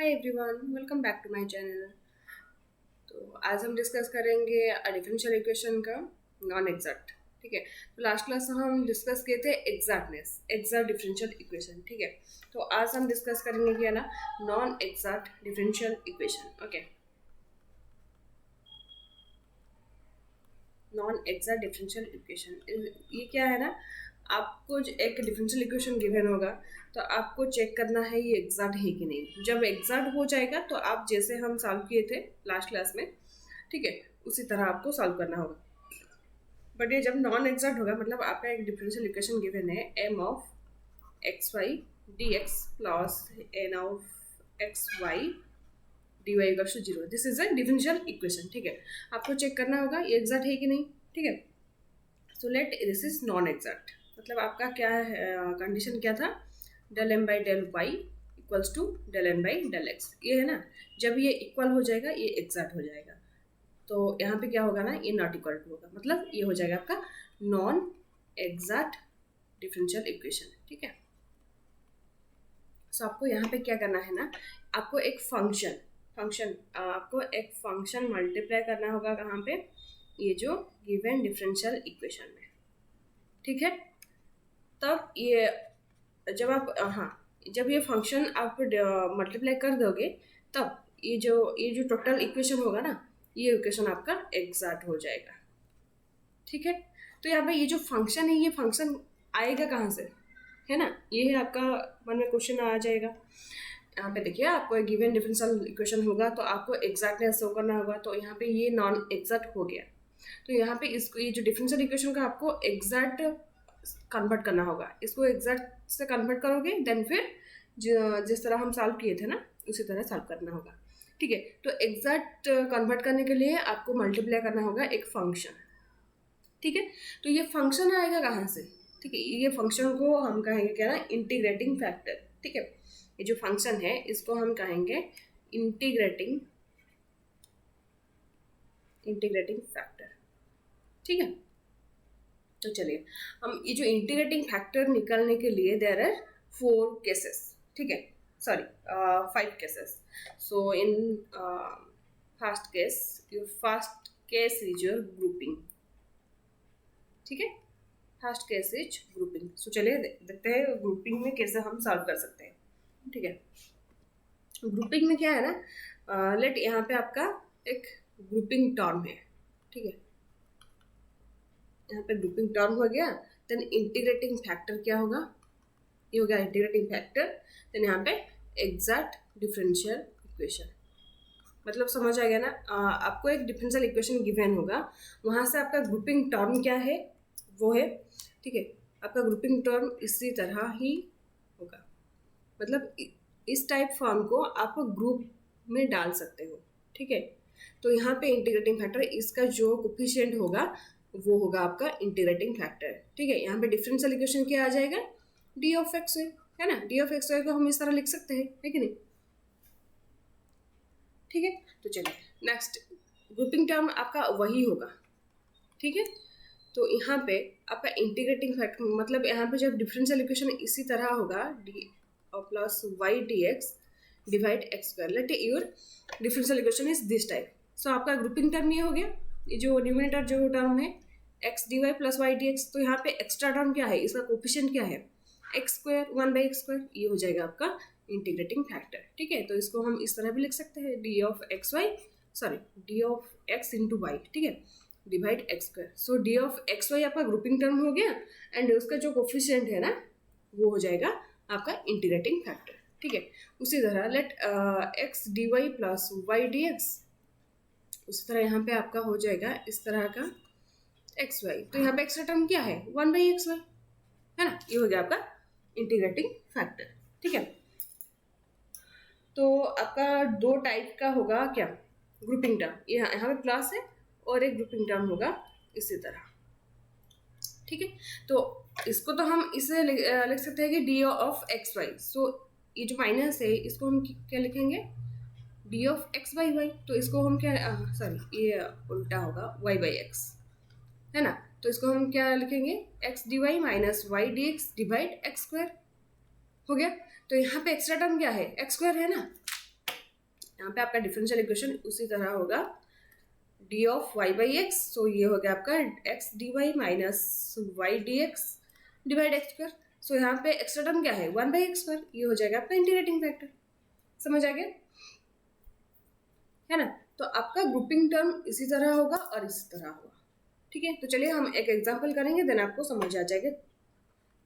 Hi everyone, welcome back to my channel. तो आज हम डिस्कस करेंगे डिफरेंशियल इक्वेशन का नॉन एग्जैक्ट। ठीक है, तो लास्ट क्लास में हम डिस्कस किए थे एग्जैक्ट डिफरेंशियल इक्वेशन। ठीक है, तो आज हम डिस्कस करेंगे क्या ना, non exact differential equation. Okay, non exact differential equation ये क्या है ना, आपको एक डिफरेंशियल इक्वेशन गिवन होगा तो आपको चेक करना है ये एग्जैक्ट है कि नहीं। जब एग्जैक्ट हो जाएगा तो आप जैसे हम सॉल्व किए थे लास्ट क्लास में, ठीक है, उसी तरह आपको सॉल्व करना होगा। बट ये जब नॉन एग्जैक्ट होगा, मतलब आपका एक डिफरेंशियल इक्वेशन गिवन है M of x y D x plus N of x y dy equals to 0। This is a differential equation. ठीक है, आपको चेक करना होगा ये एग्जैक्ट है कि नहीं। ठीक है, so let this is non exact, मतलब आपका क्या कंडीशन क्या था, del M by del y equals to del N by del x. ये है ना, जब ये इक्वल हो जाएगा ये एग्जैक्ट हो जाएगा। तो यहाँ पे क्या होगा ना, ये नॉट इक्वल टू होगा, मतलब ये हो जाएगा आपका नॉन एग्जैक्ट डिफरेंशियल इक्वेशन। ठीक है, सो आपको यहाँ पे क्या करना है ना, आपको एक आपको एक फंक्शन मल्टीप्लाई करना होगा कहाँ पे, ये जो गिवन डिफरेंशियल इक्वेशन में। ठीक है, तब ये जब ये फंक्शन आप मल्टीप्लाई कर दोगे तब ये जो टोटल इक्वेशन होगा ना, ये इक्वेशन आपका एग्जैक्ट हो जाएगा। ठीक है, तो यहाँ पे ये जो फंक्शन है, ये फंक्शन आएगा कहाँ से, है ना, ये है आपका मन में क्वेश्चन आ जाएगा। यहाँ पे देखिए, आपको एक गिवन डिफरेंशियल इक्वेशन होगा तो आपको एग्जैक्टनेस शो करना होगा। तो यहाँ पे ये नॉन एग्जैक्ट हो गया, तो यहाँ पे इसको ये जो डिफरेंशियल इक्वेशन का आपको एग्जैक्ट कन्वर्ट करना होगा। इसको एग्जैक्ट से कन्वर्ट करोगे देन फिर जिस तरह हम सॉल्व किए थे ना, उसी तरह सॉल्व करना होगा। ठीक है, तो एग्जैक्ट कन्वर्ट करने के लिए आपको मल्टीप्लाई करना होगा एक फंक्शन। ठीक है, तो ये फंक्शन आएगा कहाँ से, ठीक है, ये फंक्शन को हम कहेंगे क्या ना, इंटीग्रेटिंग फैक्टर। ठीक है, ये जो फंक्शन है इसको हम कहेंगे इंटीग्रेटिंग फैक्टर। ठीक है, तो चलिए हम ये जो इंटीग्रेटिंग फैक्टर निकालने के लिए देयर आर 4 केसेस। ठीक है, sorry 5 cases. So in first case is your grouping. ठीक है, फर्स्ट केस इज ग्रुपिंग। सो चलिए देखते हैं ग्रुपिंग में कैसे हम सॉल्व कर सकते हैं। ठीक है, ग्रुपिंग में क्या है ना, लेट यहाँ पे आपका एक ग्रुपिंग टर्म है। ठीक है, यहाँ पे ग्रुपिंग टर्म हो गया, देन इंटीग्रेटिंग फैक्टर क्या होगा, ये हो गया इंटीग्रेटिंग फैक्टर। देन यहाँ पे एग्जैक्ट डिफरेंशियल इक्वेशन, मतलब समझ आ गया ना। आपको एक डिफरेंशियल इक्वेशन गिवन होगा, वहां से आपका ग्रुपिंग टर्म क्या है वो है। ठीक है, आपका ग्रुपिंग टर्म इसी तरह ही होगा, मतलब इस टाइप फॉर्म को आप ग्रुप में डाल सकते हो। ठीक है, तो यहाँ पे इंटीग्रेटिंग फैक्टर, इसका जो कोफिशिएंट होगा वो होगा आपका इंटीग्रेटिंग फैक्टर। ठीक है, यहाँ पे डिफरेंशियल इक्वेशन क्या आ जाएगा, डी ऑफ एक्स वाई, है ना। डी ऑफ एक्स वाई को हम इस तरह लिख सकते हैं, है कि नहीं। ठीक है, तो चलिए नेक्स्ट, ग्रुपिंग टर्म आपका वही होगा। ठीक है, तो यहाँ पे आपका इंटीग्रेटिंग फैक्टर, मतलब यहाँ पे जब डिफरेंशियल इक्वेशन इसी तरह होगा, D plus Y D x divide x square, let your differential equation is this type. So आपका ग्रुपिंग टर्म ये हो गया, ये जो न्यूमरेटर जो टर्म है x D y plus Y D x, तो यहाँ पे एक्स्ट्रा टर्म क्या है, इसका कोफिशिएंट क्या है, एक्स स्क्वायर 1/x², ये हो जाएगा आपका इंटीग्रेटिंग फैक्टर। ठीक है, तो इसको हम इस तरह भी लिख सकते हैं, d of x into y, ठीक है, divide x square. So d of x y आपका ग्रुपिंग टर्म हो गया, एंड उसका जो कोफिशिएंट है ना वो हो जाएगा आपका इंटीग्रेटिंग फैक्टर। ठीक है, उसी तरह let x D y plus Y D x, उसी तरह यहाँ पे आपका हो जाएगा इस तरह का एक्स वाई। तो यहाँ पे एक्स्ट्रा टर्म क्या है, 1/xy, है ना, ये हो गया आपका इंटीग्रेटिंग फैक्टर। ठीक है, तो आपका 2 टाइप का होगा क्या, ग्रुपिंग टर्म, यहाँ पे प्लस है, और एक ग्रुपिंग टर्म होगा इसी तरह। ठीक है, तो इसको तो हम इसे लिख सकते हैं कि d of x y. So ये जो माइनस है इसको हम क्या लिखेंगे, d of x by y. तो इसको हम क्या, सॉरी ये उल्टा होगा, वाई बाई एक्स, है ना। तो इसको हम क्या लिखेंगे, x D Y minus Y D x divide x square, हो गया। तो यहाँ पे एक्स्ट्रा टर्म क्या है, एक्स स्क्वायर है ना, यहाँ पे आपका डिफरेंशियल इक्वेशन उसी तरह होगा D of Y by X, so ये हो गया आपका X D Y minus Y D x divide x square. So यहाँ पे एक्स्ट्रा टर्म क्या है 1/x², ये हो जाएगा आपका इंटीग्रेटिंग फैक्टर। समझ आ गया है ना। तो आपका ग्रुपिंग टर्म इसी तरह होगा और इसी तरह होगा। ठीक है, तो चलिए हम एक एग्जांपल करेंगे, देन आपको समझ आ जाएगा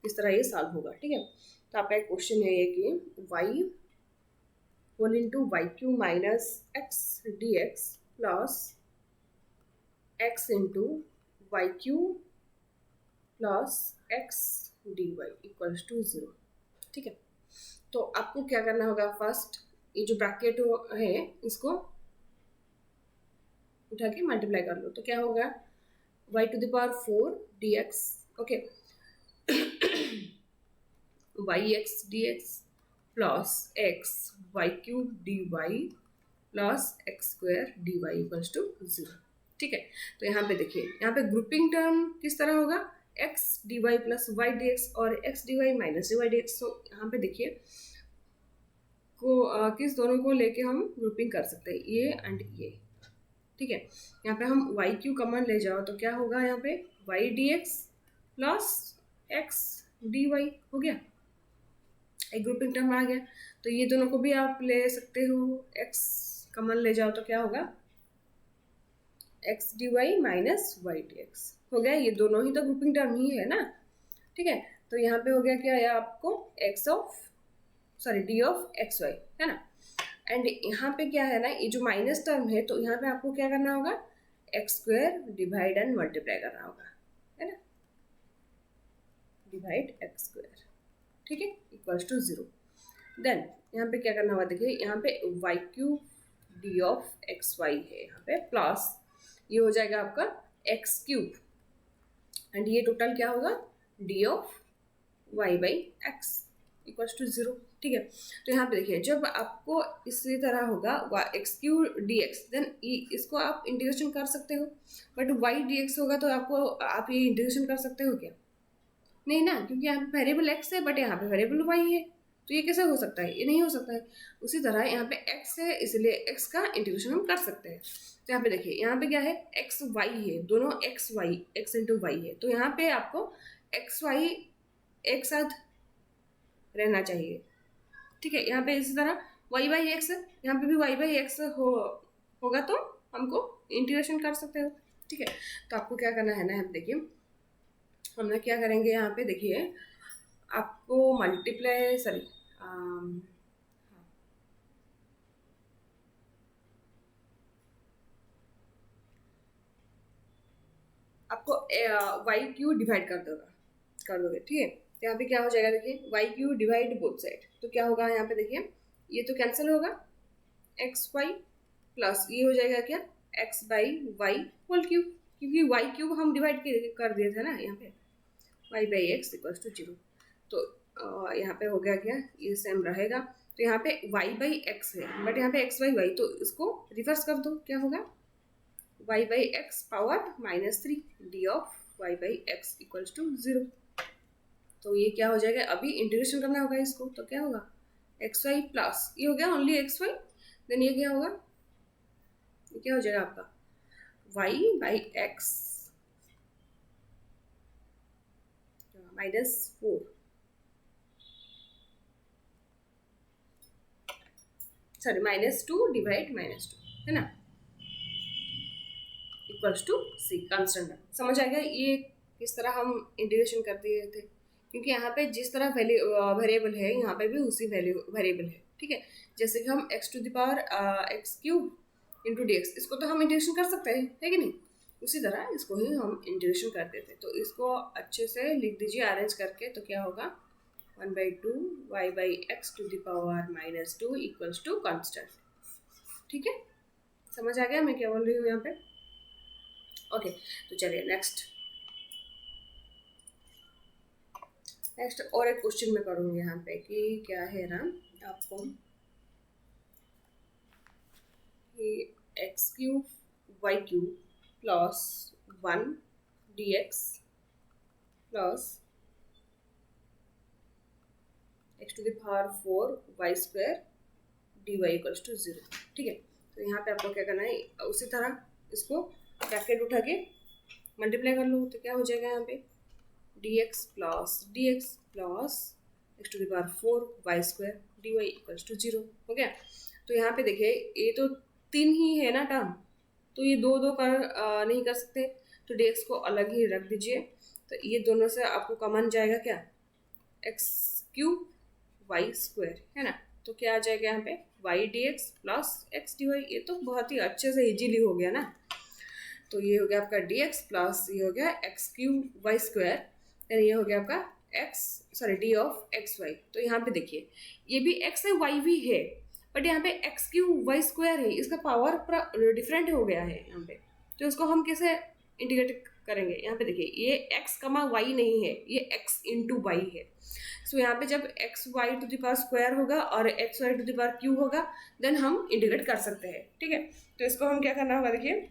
किस तरह ये सॉल्व होगा। ठीक है, तो आपका एक क्वेश्चन है ये कि y whole into y q minus x d x plus x into y q plus x D y equals to 0। ठीक है, तो आपको क्या करना होगा, फर्स्ट ये जो ब्रैकेट है इसको उठा के मल्टीप्लाई कर लो, तो क्या होगा y to the power 4 dx, okay, yx dx plus x y cube dy plus x square dy equals to 0। ठीक है, तो यहाँ पे देखिए, यहाँ पे ग्रुपिंग टर्म किस तरह होगा x dy plus y dx और x dy minus dy dx। तो यहाँ पे देखिए किस दोनों को लेके हम ग्रुपिंग कर सकते हैं, ये एंड ये। ठीक है, यहाँ पे हम वाई क्यू कॉमन ले जाओ तो क्या होगा, यहाँ पे y D x plus x D y हो गया, एक ग्रुपिंग टर्म आ गया। तो ये दोनों को भी आप ले सकते हो, एक्स कॉमन ले जाओ तो क्या होगा x D Y minus Y D x हो गया, ये दोनों ही तो ग्रुपिंग टर्म ही है ना। ठीक है, तो यहाँ पे हो गया क्या है आपको डी ऑफ एक्स वाई है ना। एंड यहाँ पे क्या है ना, ये जो माइनस टर्म है तो यहाँ पे आपको क्या करना होगा x square divide and multiply करना होगा, है ना, डिवाइड एक्स स्क्वायर। ठीक है, इक्वल्स टू 0। देन यहाँ पे क्या करना होगा, देखिए यहाँ पे y cube d of x y है, यहाँ पे प्लस ये हो जाएगा आपका एक्स क्यूब एंड ये टोटल क्या होगा D of Y by x equals to 0। ठीक है, तो यहाँ पे देखिए जब आपको इसी तरह होगा x q d x, then इसको आप इंटीग्रेशन कर सकते हो, बट वाई डी एक्स होगा तो आप ये इंटीग्रेशन कर सकते हो क्या, नहीं ना, क्योंकि यहाँ पे वेरिएबल एक्स है बट यहाँ पे वेरिएबल वाई है, तो ये कैसे हो सकता है, ये नहीं हो सकता है। उसी तरह यहाँ पे एक्स है इसलिए एक्स का इंटीग्रेशन हम कर सकते हैं। तो यहाँ पे देखिए यहाँ पे क्या है एक्स वाई है, दोनों x y x into y है, तो यहाँ पे आपको एक्स वाई एक साथ रहना चाहिए। ठीक है, यहाँ पे इसी तरह वाई बाई एक्स, यहाँ पे भी वाई बाई एक्स होगा तो हमको इंटीग्रेशन कर सकते हो। ठीक है, तो आपको क्या करना है ना, हम देखिए हम ना क्या करेंगे, यहाँ पे देखिए आपको मल्टीप्लाई आपको वाई क्यू डिवाइड कर दोगे। ठीक है, तो यहाँ पे क्या हो जाएगा, देखिए y q divide both side, तो क्या होगा यहाँ पे देखिए ये तो कैंसिल होगा एक्स वाई प्लस ये हो जाएगा क्या x by y whole cube, क्योंकि वाई क्यूब हम डिवाइड कर दिए थे ना, यहाँ पे y by x equals to 0। तो यहाँ पे हो गया क्या, ये सेम रहेगा। तो यहाँ पे वाई बाई एक्स है बट यहाँ पे एक्स बाई वाई, तो इसको रिवर्स कर दो, क्या होगा y by x power -3 d of Y by x equals to 0। तो ये क्या हो जाएगा, अभी इंटीग्रेशन करना होगा इसको, तो क्या होगा एक्स वाई प्लस ये हो गया ओनली एक्स वाई, देन ये क्या होगा, ये क्या हो जाएगा आपका वाई बाई एक्स -4 -2 डिवाइड -2 है ना इक्वल्स टू सी कांस्टेंट। समझ आएगा ये किस तरह हम इंटीग्रेशन करते थे, क्योंकि यहाँ पे जिस तरह वेरिएबल है यहाँ पे भी उसी वेरिएबल है। ठीक है, जैसे कि हम x to the power x cube into d x, इसको तो हम इंटीग्रेशन कर सकते हैं, है कि नहीं, उसी तरह इसको ही हम इंटीग्रेशन करते थे। तो इसको अच्छे से लिख दीजिए अरेंज करके, तो क्या होगा 1/2 y by x to the power -2 equals to constant. ठीक है, समझ आ गया मैं क्या बोल रही हूँ यहाँ पे। ओके, तो चलिए नेक्स्ट और एक क्वेश्चन मैं करूँगी यहाँ पे कि क्या है ना आपको कि x cube y cube plus 1 d x plus x to the power 4 y square d y equals to 0। ठीक है, तो यहाँ पे आपको क्या करना है, उसी तरह इसको ब्रैकेट उठा के मल्टीप्लाई कर लो, तो क्या हो जाएगा यहाँ पे dx plus x to the power 4 y square d y equals to 0 हो गया। तो यहाँ पे देखिए ये तो 3 ही है ना टर्म, तो ये दो दो कर नहीं कर सकते, तो dx को अलग ही रख दीजिए। तो ये दोनों से आपको कॉमन जाएगा क्या, एक्स क्यूब वाई स्क्वायर है ना, तो क्या आ जाएगा यहाँ पे y D x plus x D y. ये तो बहुत ही अच्छे से इजीली हो गया ना। तो ये हो गया आपका डी एक्स प्लस ये हो गया x cube y square, then ये हो गया आपका डी ऑफ एक्स वाई। तो यहाँ पे देखिए ये भी एक्स है वाई भी है, बट यहाँ पे एक्स क्यूब वाई स्क्वायर है, इसका पावर पूरा डिफरेंट हो गया है यहाँ पे। तो इसको हम कैसे इंटीग्रेट करेंगे, यहाँ पे देखिए ये x कमा वाई नहीं है, ये x इंटू वाई है। सो यहाँ पे जब x y to the power square होगा और x y to the power cube होगा, देन हम इंटीग्रेट कर सकते हैं। ठीक है, तो इसको हम क्या करना होगा, देखिए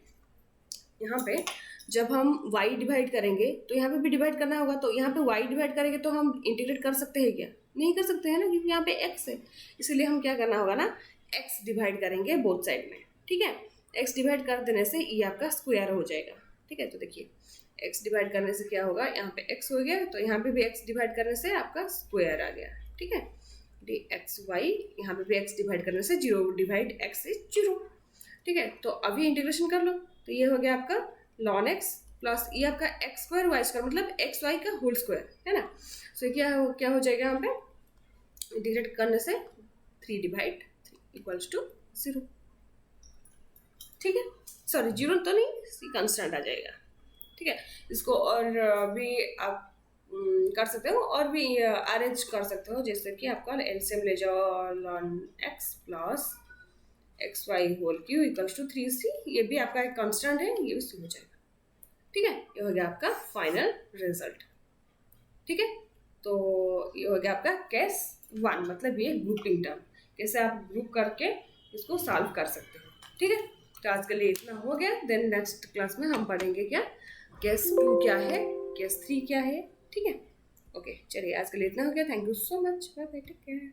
यहाँ पे जब हम y डिवाइड करेंगे तो यहाँ पे भी डिवाइड करना होगा। तो यहाँ पे y डिवाइड करेंगे तो हम इंटीग्रेट कर सकते हैं क्या, नहीं कर सकते हैं ना, क्योंकि यहाँ पे x है। इसलिए हम क्या करना होगा ना, x डिवाइड करेंगे बोथ साइड में। ठीक है, x डिवाइड कर देने से ये आपका स्क्वायर हो जाएगा। ठीक है, तो देखिए x डिवाइड करने से क्या होगा, यहाँ पे x हो गया, तो यहाँ पे भी x डिवाइड करने से आपका स्क्वायर आ गया। ठीक है, डी एक्स वाई, यहाँ पे भी x डिवाइड करने से 0 डिवाइड x इज 0। ठीक है, तो अभी इंटीग्रेशन कर लो, तो ये हो गया आपका ln x प्लस ये आपका एक्स स्क्वायर वाई स्क्वायर मतलब एक्स वाई का होल स्क्वायर है ना। सो क्या हो जाएगा यहाँ पे इंटीग्रेट करने से 3 डिवाइड 3 इक्वल्स टू 0। ठीक है, सॉरी 0 तो नहीं, कांस्टेंट आ जाएगा। ठीक है, इसको और भी आप कर सकते हो और भी अरेंज कर सकते हो, जैसे कि आपका एलसीएम ले जाओ ln x plus x y whole q equals to 3c, ये भी आपका एक कांस्टेंट है, ये भी हो जाएगा। ठीक है, ये हो गया आपका फाइनल रिजल्ट। ठीक है, तो ये हो गया आपका केस 1, मतलब ये ग्रुपिंग टर्म, कैसे आप ग्रुप करके इसको सॉल्व कर सकते हो। ठीक है, तो आज के लिए इतना हो गया। देन नेक्स्ट क्लास में हम पढ़ेंगे क्या केस 2 क्या है, केस 3 क्या है। ठीक है, ओके, चलिए आज के लिए इतना हो गया। Thank you so much, bye bye, take care.